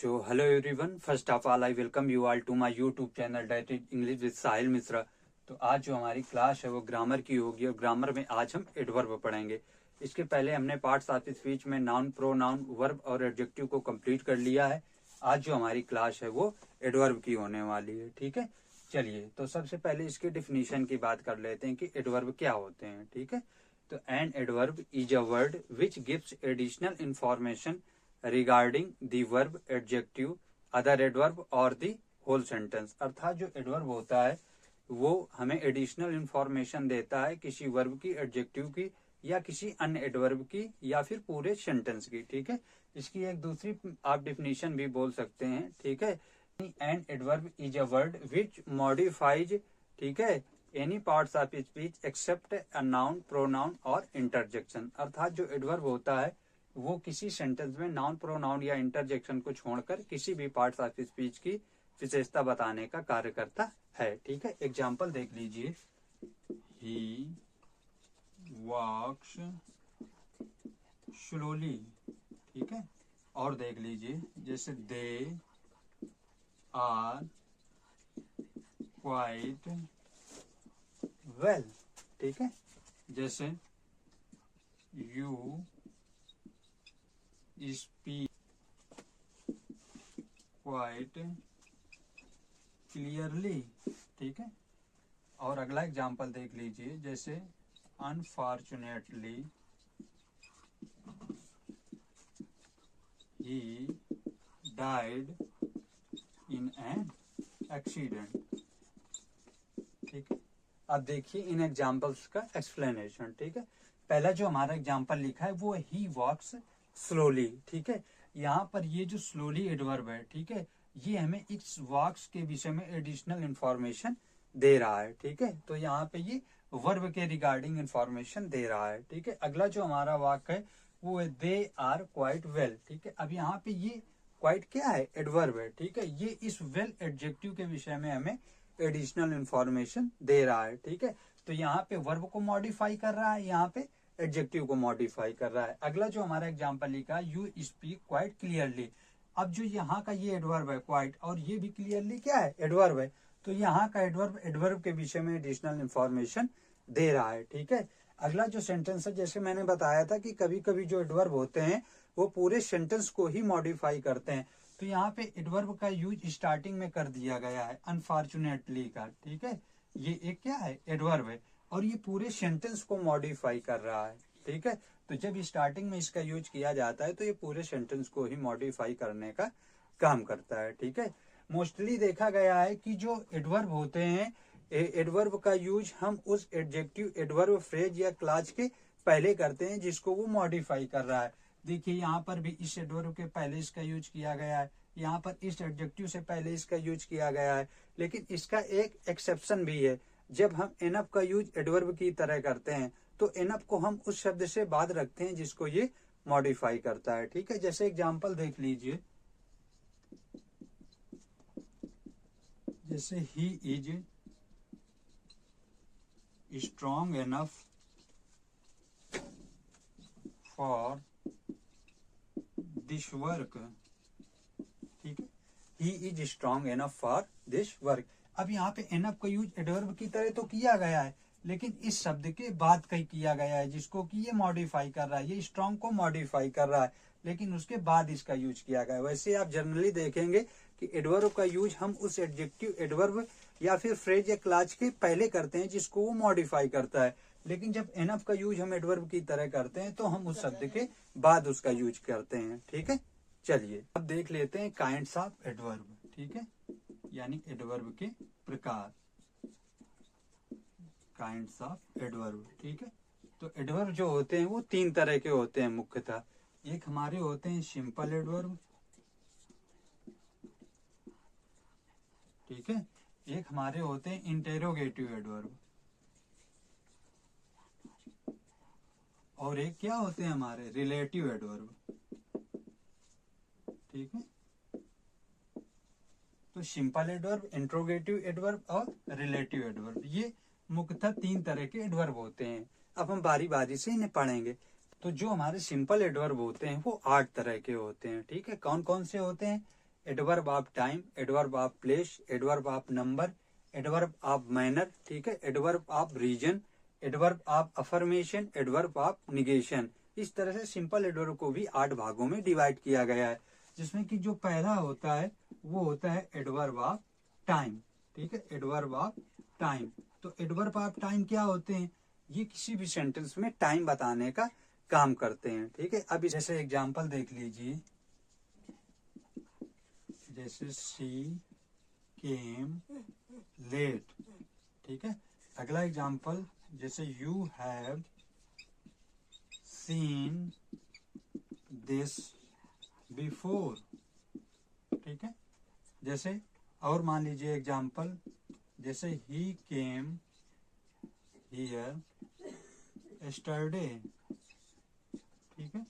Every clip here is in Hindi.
So, hello everyone. First of all, I welcome you all to my YouTube channel That is English with साहिल मिश्रा। तो आज जो हमारी क्लास है वो ग्रामर की होगी और ग्रामर में आज हम एडवर्ब पढ़ेंगे। इसके पहले हमने पार्ट्स ऑफ स्पीच में नाउन, प्रोनाउन, वर्ब और एडजेक्टिव को कंप्लीट कर लिया है। आज जो हमारी क्लास है वो एडवर्ब की होने वाली है। ठीक है, चलिए तो सबसे पहले इसके डिफिनीशन की बात कर लेते हैं कि एडवर्ब क्या होते हैं। ठीक है, तो N adverb is a word which gives additional information regarding the verb, adjective, other adverb और दी होल सेंटेंस। अर्थात जो एडवर्ब होता है वो हमें एडिशनल इंफॉर्मेशन देता है किसी वर्ब की, एडजेक्टिव की या किसी अन्य एडवर्ब की या फिर पूरे सेंटेंस की। ठीक है, इसकी एक दूसरी आप डिफिनीशन भी बोल सकते हैं। ठीक है, an adverb is a word which modifies, ठीक है, any parts of speech except a noun, pronoun और इंटरजेक्शन। अर्थात जो एडवर्ब होता है वो किसी सेंटेंस में नाउन, प्रोनाउन या इंटरजेक्शन को छोड़कर किसी भी पार्ट्स ऑफ स्पीच की विशेषता बताने का कार्य करता है। ठीक है, एग्जाम्पल देख लीजिए, ही वॉक्स स्लोली। ठीक है, और देख लीजिए जैसे दे आर क्वाइट वेल। ठीक है, जैसे यू स्पीक क्वाइट क्लियरली। ठीक है, और अगला एग्जाम्पल देख लीजिए, जैसे unfortunately he died in an accident. ठीक है, अब देखिए इन एग्जाम्पल्स का एक्सप्लेनेशन। ठीक है, पहला जो हमारा एग्जाम्पल लिखा है वो ही वॉक्स स्लोली। ठीक है, यहाँ पर ये जो स्लोली एडवर्ब है, ठीक है, ये हमें इस वॉक्स के विषय में एडिशनल इंफॉर्मेशन दे रहा है। ठीक है, तो यहाँ पे ये वर्ब के रिगार्डिंग इंफॉर्मेशन दे रहा है। ठीक है, अगला जो हमारा वाक्य है वो है दे आर क्वाइट वेल। ठीक है, अब यहाँ पे ये क्वाइट क्या है, एडवर्ब है। ठीक है, ये इस वेल एडजेक्टिव के विषय में हमें एडिशनल इंफॉर्मेशन दे रहा है। ठीक है, तो यहाँ पे वर्ब को मॉडिफाई कर रहा है, यहाँ पे एडजेक्टिव को मॉडिफाई कर रहा है। अगला जो हमारा एग्जांपल लिखा है, यू स्पीक क्वाइट क्लियरली। अब जो यहाँ का ये एडवर्ब है क्वाइट, और ये भी क्लियरली क्या है, एडवर्ब है, तो यहाँ का एडवर्ब के विषय में एडिशनल इंफॉर्मेशन दे रहा है। ठीक है, अगला जो सेंटेंस है, जैसे मैंने बताया था कि कभी कभी जो एडवर्ब होते हैं वो पूरे सेंटेंस को ही मॉडिफाई करते हैं। तो यहाँ पे एडवर्ब का यूज स्टार्टिंग में कर दिया गया है अनफॉर्चुनेटली का। ठीक है, ये एक क्या है, एडवर्ब है, और ये पूरे सेंटेंस को मॉडिफाई कर रहा है। ठीक है, तो जब स्टार्टिंग में इसका यूज किया जाता है तो ये पूरे सेंटेंस को ही मॉडिफाई करने का काम करता है। ठीक है, मोस्टली देखा गया है कि जो एडवर्ब होते हैं, एडवर्ब का यूज हम उस एडजेक्टिव, एडवर्ब, फ्रेज या क्लॉज के पहले करते हैं जिसको वो मॉडिफाई कर रहा है। देखिए यहाँ पर भी इस एडवर्ब के पहले इसका यूज किया गया है, यहाँ पर इस एडजेक्टिव से पहले इसका यूज किया गया है, लेकिन इसका एक एक्सेप्शन भी है। जब हम एनफ का यूज एडवर्ब की तरह करते हैं तो एनफ को हम उस शब्द से बाद रखते हैं जिसको ये मॉडिफाई करता है। ठीक है, जैसे एग्जांपल देख लीजिए, जैसे he is strong enough for this work. ठीक है, he is strong enough for this work. अब यहाँ पे एनफ का यूज एडवर्ब की तरह तो किया गया है, लेकिन इस शब्द के बाद कहीं किया गया है जिसको कि ये मॉडिफाई कर रहा है, ये स्ट्रॉन्ग को मॉडिफाई कर रहा है, लेकिन उसके बाद इसका यूज किया गया है। वैसे आप जनरली देखेंगे कि एडवर्ब का यूज हम उस एडजेक्टिव, एडवर्ब या फिर फ्रेज या क्लॉज के पहले करते हैं जिसको वो मॉडिफाई करता है, लेकिन जब एनफ का यूज हम एडवर्ब की तरह करते हैं तो हम उस शब्द के बाद उसका यूज करते हैं। ठीक है, चलिए अब देख लेते हैं काइंड्स ऑफ एडवर्ब। ठीक है, यानी एडवर्ब के प्रकार, काइंड्स ऑफ एडवर्ब। ठीक है, तो एडवर्ब जो होते हैं वो तीन तरह के होते हैं मुख्यतः। एक हमारे होते हैं सिंपल एडवर्ब। ठीक है, एक हमारे होते हैं इंटेरोगेटिव एडवर्ब, और एक क्या होते हैं हमारे रिलेटिव एडवर्ब। ठीक है, तो सिंपल एडवर्ब, इंट्रोगेटिव एडवर्ब और रिलेटिव एडवर्ब, ये मुख्यतः तीन तरह के एडवर्ब होते हैं। अब हम बारी बारी से इन्हें पढ़ेंगे। तो जो हमारे सिंपल एडवर्ब होते हैं वो 8 तरह के होते हैं। ठीक है, कौन कौन से होते हैं, adverb of time, adverb of place, adverb of number, adverb of manner, ठीक है, adverb of reason, adverb of affirmation, adverb of negation. इस तरह से सिंपल एडवर्ब को भी 8 भागों में डिवाइड किया गया है, जिसमें कि जो पहला होता है वो होता है एडवर्ब ऑफ टाइम, ठीक है, एडवर्ब ऑफ टाइम। तो एडवर्ब ऑफ टाइम क्या होते हैं? ये किसी भी सेंटेंस में टाइम बताने का काम करते हैं, ठीक है। अब जैसे एग्जांपल देख लीजिए, जैसे शी केम लेट, ठीक है। अगला एग्जांपल, जैसे you have seen this before, ठीक है। जैसे और मान लीजिए एग्जांपल, जैसे ही केम हियर यस्टरडे, ठीक है।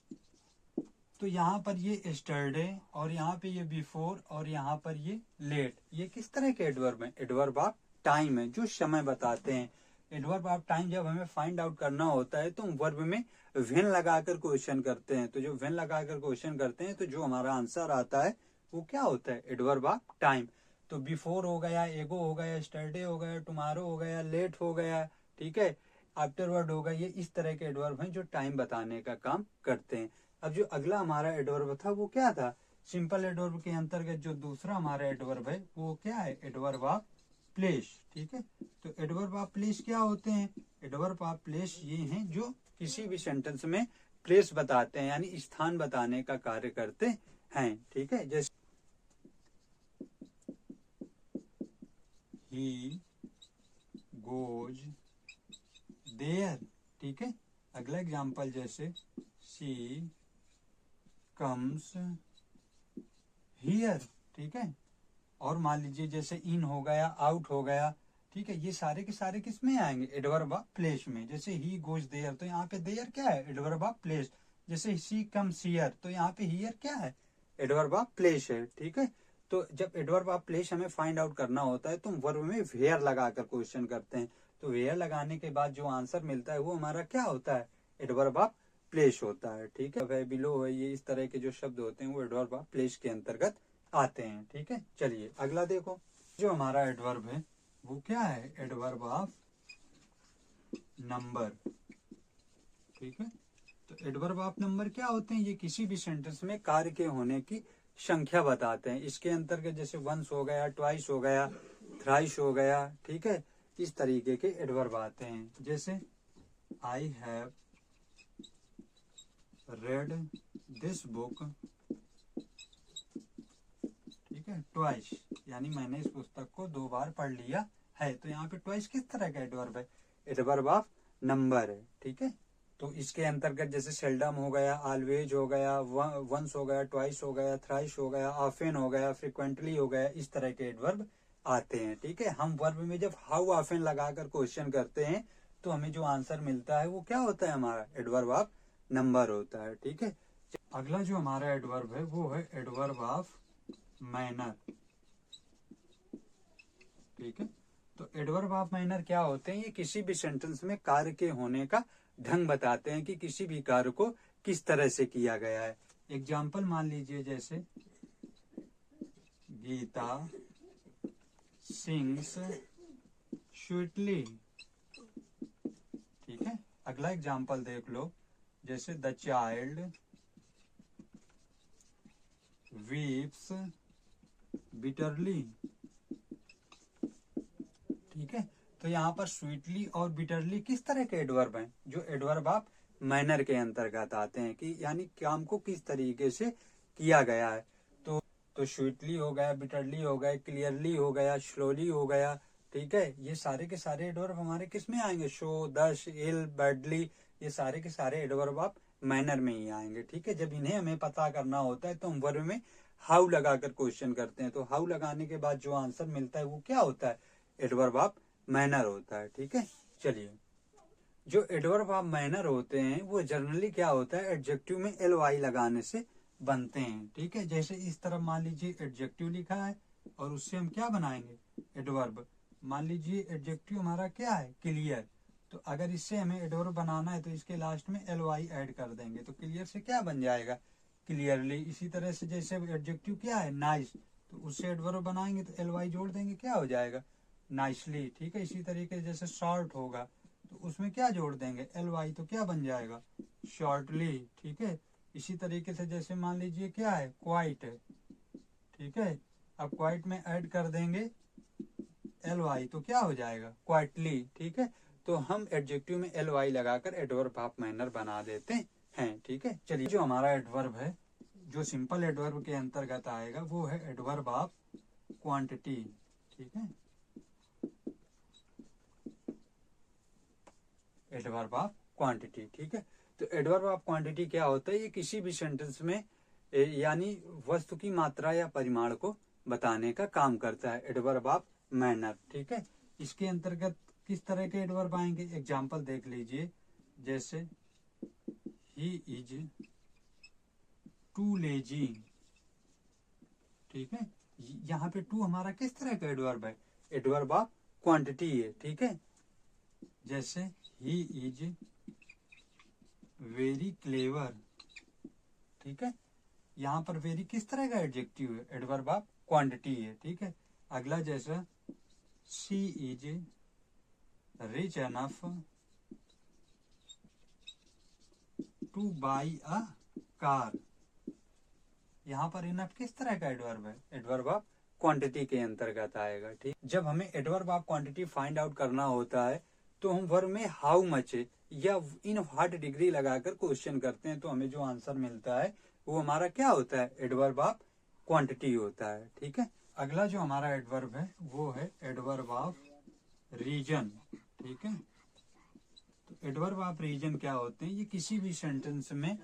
तो यहाँ पर ये यस्टरडे और यहाँ पे ये बिफोर और यहाँ पर ये लेट, ये किस तरह के एडवर्ब हैं? एडवर्ब ऑफ टाइम है, जो समय बताते हैं। एडवर्ब ऑफ टाइम जब हमें फाइंड आउट करना होता है तो हम वर्ब में व्हेन लगाकर क्वेश्चन करते हैं। तो जो व्हेन लगाकर क्वेश्चन करते हैं तो जो हमारा आंसर आता है वो क्या होता है? Adverb of time. तो बिफोर हो गया, एगो हो गया, यस्टरडे हो गया, टुमारो हो गया, लेट हो गया, ठीक है, आफ्टरवर्ड होगा। ये इस तरह के एडवर्ब हैं जो टाइम बताने का काम करते हैं। अब जो अगला हमारा एडवर्ब था वो क्या था? सिंपल एडवर्ब के अंतर्गत जो दूसरा हमारा एडवर्ब है वो क्या है? एडवर्ब ऑफ प्लेस, ठीक है। तो एडवर्ब ऑफ प्लेस क्या होते हैं? एडवर्ब ऑफ प्लेस ये हैं जो किसी भी सेंटेंस में प्लेस बताते हैं, यानी स्थान बताने का कार्य करते हैं, ठीक है। जैसे ही गोज देयर, ठीक है। अगला एग्जांपल, जैसे शी कम्स हियर, ठीक है। और मान लीजिए जैसे इन हो गया, आउट हो गया, ठीक है, ये सारे के सारे किस में आएंगे? एडवर्ब ऑफ प्लेस में। जैसे ही गोज देयर, तो यहाँ पे देयर क्या है? Adverb of place. जैसे शी कम्स हियर, तो यहाँ पे हियर क्या है? एडवर्ब ऑफ प्लेस है, ठीक है। तो जब एडवर्ब ऑफ प्लेस हमें फाइंड आउट करना होता है तो हम वर्ब में वेयर लगाकर क्वेश्चन करते हैं। तो वेयर लगाने के बाद जो आंसर मिलता है वो हमारा क्या होता है? एडवर्ब ऑफ प्लेस होता है, ठीक है। वह बिलो है, ये इस तरह के जो शब्द होते हैं वो एडवर्ब ऑफ प्लेस के अंतर्गत आते हैं, ठीक है। चलिए अगला देखो, जो हमारा एडवर्ब है वो क्या है? एडवर्ब ऑफ नंबर, ठीक है। तो एडवर्ब ऑफ नंबर क्या होते हैं? ये किसी भी सेंटेंस में कार्य के होने की संख्या बताते हैं। इसके अंतर्गत जैसे वंस हो गया, ट्वाइस हो गया, थ्राइस हो गया, ठीक है, इस तरीके के एडवर्ब आते हैं। जैसे I have read this book, ठीक है, ट्वाइस, यानी मैंने इस पुस्तक को 2 बार पढ़ लिया है। तो यहाँ पे ट्वाइस किस तरह का एडवर्ब है? एडवर्ब ऑफ नंबर है, ठीक है। तो इसके अंतर्गत जैसे सेल्डम हो गया, ऑलवेज हो गया, वंस हो गया, ट्वाइस हो गया, थ्राइस हो गया, ऑफेन हो गया, फ्रिक्वेंटली हो गया, इस तरह के एडवर्ब आते हैं, ठीक है। हम वर्ब में जब हाउ ऑफेन लगाकर क्वेश्चन करते हैं तो हमें जो आंसर मिलता है वो क्या होता है? हमारा एडवर्ब ऑफ नंबर होता है, ठीक है। अगला जो हमारा एडवर्ब है वो है एडवर्ब ऑफ मैनर, ठीक है। तो एडवर्ब ऑफ मैनर क्या होते हैं? ये किसी भी सेंटेंस में कार्य के होने का ढंग बताते हैं कि किसी भी कार्य को किस तरह से किया गया है। एग्जाम्पल मान लीजिए, जैसे गीता सिंग्स स्वीटली, ठीक है। अगला एग्जाम्पल देख लो, जैसे द चाइल्ड वीप्स बिटरली, ठीक है। तो यहाँ पर स्वीटली और बिटरली किस तरह के एडवर्ब हैं? जो एडवर्ब ऑफ मैनर के अंतर्गत आते हैं, कि यानी काम को किस तरीके से किया गया है। तो स्वीटली हो गया, बिटरली हो गया, क्लियरली हो गया, स्लोली हो गया, ठीक है। ये सारे के सारे एडवर्ब हमारे किस में आएंगे? शो, दश, इल, बैडली, ये सारे के सारे एडवर्ब ऑफ मैनर में ही आएंगे, ठीक है। जब इन्हें हमें पता करना होता है तो हम वर्ब में हाउ लगाकर क्वेश्चन करते हैं। तो हाउ लगाने के बाद जो आंसर मिलता है वो क्या होता है? एडवर्ब ऑफ मैनर होता है, ठीक है। चलिए, जो एडवर्ब ऑफ मैनर होते हैं वो जनरली क्या होता है? एडजेक्टिव में एल वाई लगाने से बनते हैं, ठीक है। जैसे इस तरफ मान लीजिए एडजेक्टिव लिखा है और उससे हम क्या बनाएंगे? एडवर्ब। मान लीजिए एडजेक्टिव हमारा क्या है? क्लियर। तो अगर इससे हमें एडवर्ब बनाना है तो इसके लास्ट में एल वाई ऐड कर देंगे, तो क्लियर से क्या बन जाएगा? क्लियरली। इसी तरह से जैसे एडजेक्टिव क्या है नाइस, तो उससे एडवर्ब बनाएंगे तो ly जोड़ देंगे, क्या हो जाएगा नाइसली। ठीक है, इसी तरीके से जैसे शॉर्ट होगा तो उसमें क्या जोड़ देंगे ly, तो क्या बन जाएगा शॉर्टली। ठीक है, इसी तरीके से जैसे मान लीजिए क्या है क्वाइट है, ठीक है, अब क्वाइट में ऐड कर देंगे ly तो क्या हो जाएगा क्वाइटली। ठीक है, तो हम एडजेक्टिव में ly लगाकर एडवर्ब ऑफ मैनर बना देते हैं। ठीक है, चलिए जो हमारा एडवर्ब है जो सिंपल एडवर्ब के अंतर्गत आएगा वो है एडवर्ब ऑफ क्वांटिटी। ठीक है, एडवर्ब ऑफ क्वांटिटी। ठीक है, तो एडवर्ब ऑफ क्वांटिटी क्या होता है, ये किसी भी सेंटेंस में यानी वस्तु की मात्रा या परिमाण को बताने का काम करता है एडवर्ब ऑफ मैनर। ठीक है, इसके अंतर्गत किस तरह के एडवर्ब आएंगे, एग्जाम्पल देख लीजिए। जैसे ही इज टू लेजी। ठीक है, यहाँ पे टू हमारा किस तरह का एडवर्ब है, एडवर्ब ऑफ क्वांटिटी है। ठीक है, जैसे ही इज वेरी क्लेवर। ठीक है, यहाँ पर वेरी किस तरह का एडजेक्टिव है, एडवर्ब ऑफ क्वांटिटी है। ठीक है, अगला जैसा she is rich enough two by a car. यहाँ पर इनफ किस तरह का एडवर्ब है, एडवर्ब ऑफ क्वांटिटी के अंतर्गत आएगा। ठीक, जब हमें adverb of quantity find out करना होता है तो हम वर्ब में हाउ मच या इन व्हाट डिग्री लगाकर क्वेश्चन करते हैं, तो हमें जो आंसर मिलता है वो हमारा क्या होता है, एडवर्ब ऑफ क्वांटिटी होता है। ठीक है, अगला जो हमारा एडवर्ब है वो है एडवर्ब ऑफ रीजन। ठीक है, तो एडवर्ब ऑफ रीजन क्या होते हैं, ये किसी भी सेंटेंस में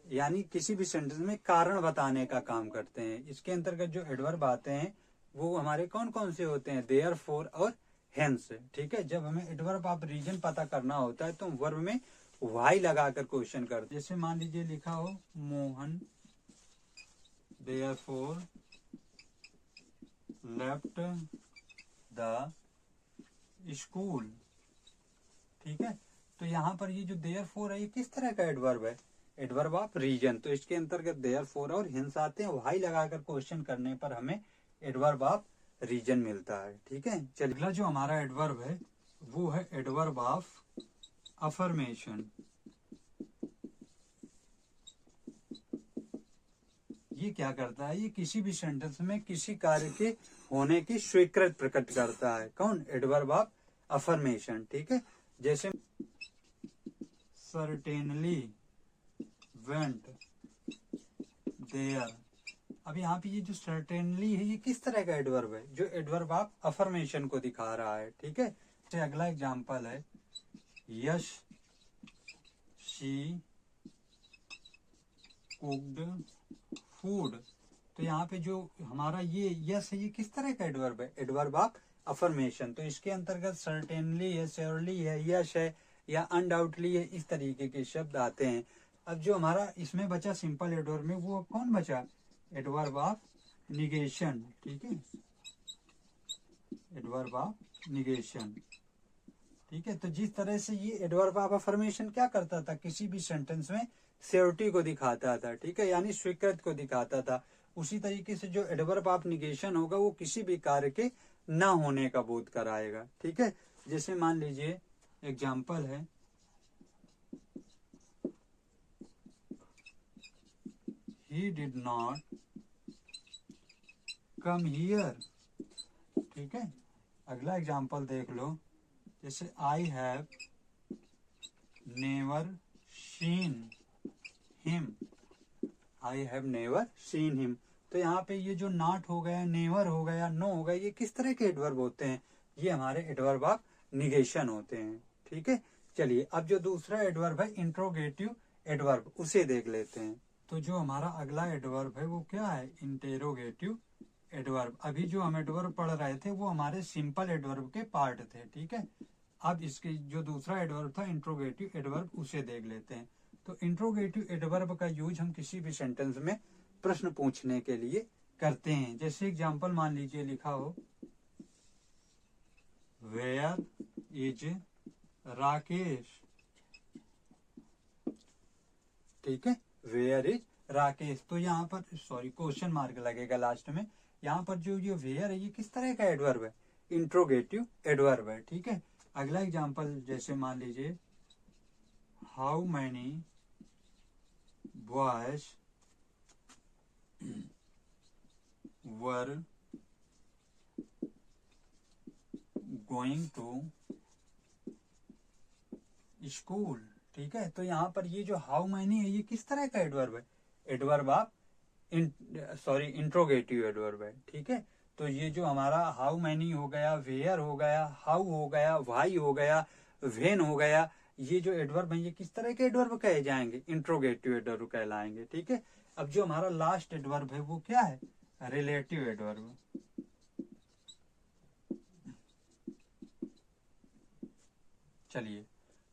यानी किसी भी सेंटेंस में कारण बताने का काम करते हैं। इसके अंतर्गत जो एडवर्ब आते हैं वो हमारे कौन कौन से होते हैं, देयर फोर और हेंस। ठीक है, जब हमें एडवर्ब ऑफ रीजन पता करना होता है तो वर्ब में वाई लगाकर क्वेश्चन करते हैं। जैसे मान लीजिए लिखा हो Mohan therefore left the school. ठीक है, तो यहाँ पर ये जो देयर फोर है ये किस तरह का एडवर्ब है, एडवर्ब ऑफ रीजन। तो इसके अंतर्गत देयर फोर और हिंस आते हैं, वाई लगाकर क्वेश्चन करने पर हमें एडवर्ब ऑफ रीजन मिलता है। ठीक है, चलिए अगला जो हमारा एडवर्ब है वो है एडवर्ब ऑफ अफर्मेशन। ये क्या करता है, ये किसी भी सेंटेंस में किसी कार्य के होने की स्वीकृत प्रकट करता है। कौन, एडवर्ब ऑफ अफर्मेशन। ठीक है, जैसे सर्टेनली वेंट देयर। अब यहाँ पे ये जो सर्टेनली है ये किस तरह का एडवर्ब है, जो एडवर्ब ऑफ अफर्मेशन को दिखा रहा है। ठीक है, तो अगला एग्जांपल है यश शी कुक्ड फूड। तो यहाँ पे जो हमारा ये यस है ये किस तरह का एडवर्ब है, एडवर्ब ऑफ अफर्मेशन। तो इसके अंतर्गत सर्टेनली है, श्योरली है, यश है या अनडाउटली है, इस तरीके के शब्द आते हैं। अब जो हमारा इसमें बचा सिंपल एडवर्ब में वो कौन बचा, एडवर्ब ऑफ निगेशन। ठीक है, एडवर्ब ऑफ निगेशन। ठीक है, तो जिस तरह से ये एडवर्ब ऑफ अफर्मेशन क्या करता था, किसी भी सेंटेंस में श्योरिटी को दिखाता था। ठीक है, यानी स्वीकृत को दिखाता था। उसी तरीके से जो एडवर्ब ऑफ निगेशन होगा वो किसी भी कार्य के ना होने का बोध कराएगा। ठीक है, जैसे मान लीजिए एग्जाम्पल है he did not come here। ठीक है, अगला एग्जाम्पल देख लो, जैसे I have never seen him. I have never seen him. तो यहाँ पे ये जो नॉट हो गया, नेवर हो गया, नो हो गया, ये किस तरह के एडवर्ब होते हैं, ये हमारे एडवर्ब ऑफ निगेशन होते हैं। ठीक है, चलिए अब जो दूसरा एडवर्ब है इंट्रोगेटिव एडवर्ब उसे देख लेते हैं। तो जो हमारा अगला एडवर्ब है वो क्या है, इंटेरोगेटिव एडवर्ब। अभी जो हम एडवर्ब पढ़ रहे थे वो हमारे सिंपल एडवर्ब के पार्ट थे। ठीक है, अब इसके जो दूसरा एडवर्ब था इंट्रोगेटिव एडवर्ब उसे देख लेते हैं। तो इंट्रोगेटिव एडवर्ब का यूज हम किसी भी सेंटेंस में प्रश्न पूछने के लिए करते हैं। जैसे एग्जांपल मान लीजिए लिखा हो वेयर इज राकेश। ठीक है, वेयर इज राकेश। तो यहाँ पर सॉरी क्वेश्चन मार्क लगेगा लास्ट में। यहाँ पर जो ये वेयर है ये किस तरह का एडवर्ब है, इंट्रोगेटिव एडवर्ब है, ठीक है। अगला एग्जांपल जैसे मान लीजिए how many boys were going to school, ठीक है। तो यहाँ पर ये जो हाउ मैनी है ये किस तरह का एडवर्ब है, एडवर्ब ऑफ इंट्रोगेटिव एडवर्ब है, ठीक है। तो ये जो हमारा हाउ मैनी हो गया, वेयर हो गया, हाउ हो गया, व्हाई हो गया, व्हेन हो गया, ये जो एडवर्ब है ये किस तरह के एडवर्ब कहे जाएंगे, इंट्रोगेटिव एडवर्ब कहलाएंगे, ठीक है। अब जो हमारा लास्ट एडवर्ब है वो क्या है, रिलेटिव एडवर्ब। चलिए,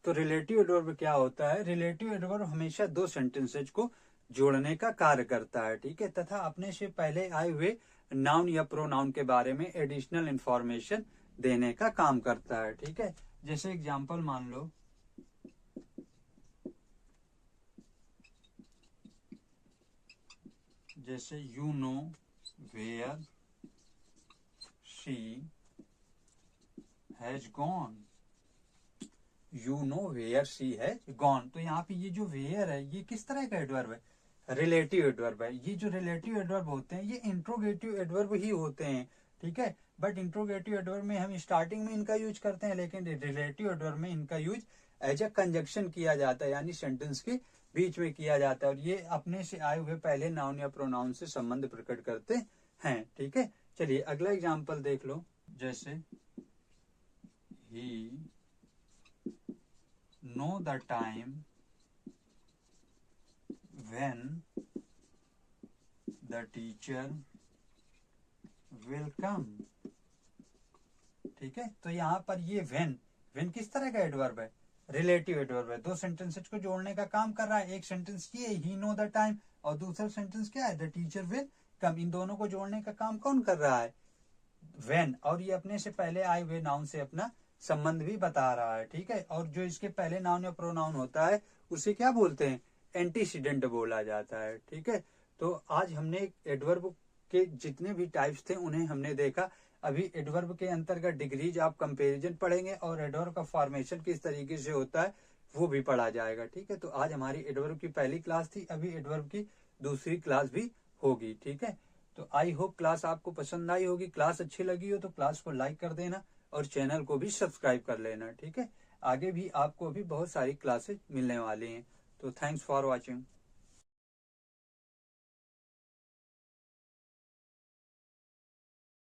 तो रिलेटिव एडवर्ब क्या होता है, रिलेटिव एडवर्ब हमेशा दो सेंटेंसेज को जोड़ने का कार्य करता है, ठीक है, तथा अपने से पहले आए हुए नाउन या प्रोनाउन के बारे में एडिशनल इंफॉर्मेशन देने का काम करता है, ठीक है। जैसे एग्जांपल मान लो, जैसे you know where she has gone, you know where she has gone. तो यहाँ पे ये जो वेयर है ये किस तरह का एडवर्ब है, रिलेटिव एडवर्ब है। ये जो रिलेटिव एडवर्ब होते हैं ये इंट्रोगेटिव एडवर्ब ही होते हैं, ठीक है। बट इंट्रोगेटिव एडवर्ब में हम स्टार्टिंग में इनका यूज करते हैं, लेकिन रिलेटिव एडवर्ब में इनका यूज एज अ कंजक्शन किया जाता है, यानी सेंटेंस के बीच में किया जाता है, और ये अपने से आए हुए पहले नाउन या प्रोनाउन से संबंध प्रकट करते हैं, ठीक है। चलिए अगला एग्जाम्पल देख लो, जैसे ही know the time when the teacher will come, ठीक है। तो यहाँ पर ये when किस तरह का एडवर्ब है, रिलेटिव एडवर्ब है, दो सेंटेंसेस को जोड़ने का काम कर रहा है। एक सेंटेंस ये ही नो द टाइम और दूसरा सेंटेंस क्या है, द टीचर विल कम। इन दोनों को जोड़ने का काम कौन कर रहा है, when, और ये अपने से पहले आए हुए नाउन से अपना संबंध भी बता रहा है, ठीक है। और जो इसके पहले नाउन या प्रोनाउन होता है उसे क्या बोलते हैं, एंटीसीडेंट बोला जाता है, ठीक है। तो आज हमने एडवर्ब के जितने भी टाइप्स थे उन्हें हमने देखा। अभी एडवर्ब के अंतर्गत डिग्रीज आप कंपैरिजन पढ़ेंगे और एडवर्ब का फॉर्मेशन किस तरीके से होता है वो भी पढ़ा जाएगा, ठीक है। तो आज हमारी एडवर्ब की पहली क्लास थी, अभी एडवर्ब की दूसरी क्लास भी होगी, ठीक है। तो आई होप क्लास आपको पसंद आई होगी। क्लास अच्छी लगी हो तो क्लास को लाइक कर देना और चैनल को भी सब्सक्राइब कर लेना, ठीक है। आगे भी आपको भी बहुत सारी क्लासेस मिलने वाली हैं। तो थैंक्स फॉर वॉचिंग।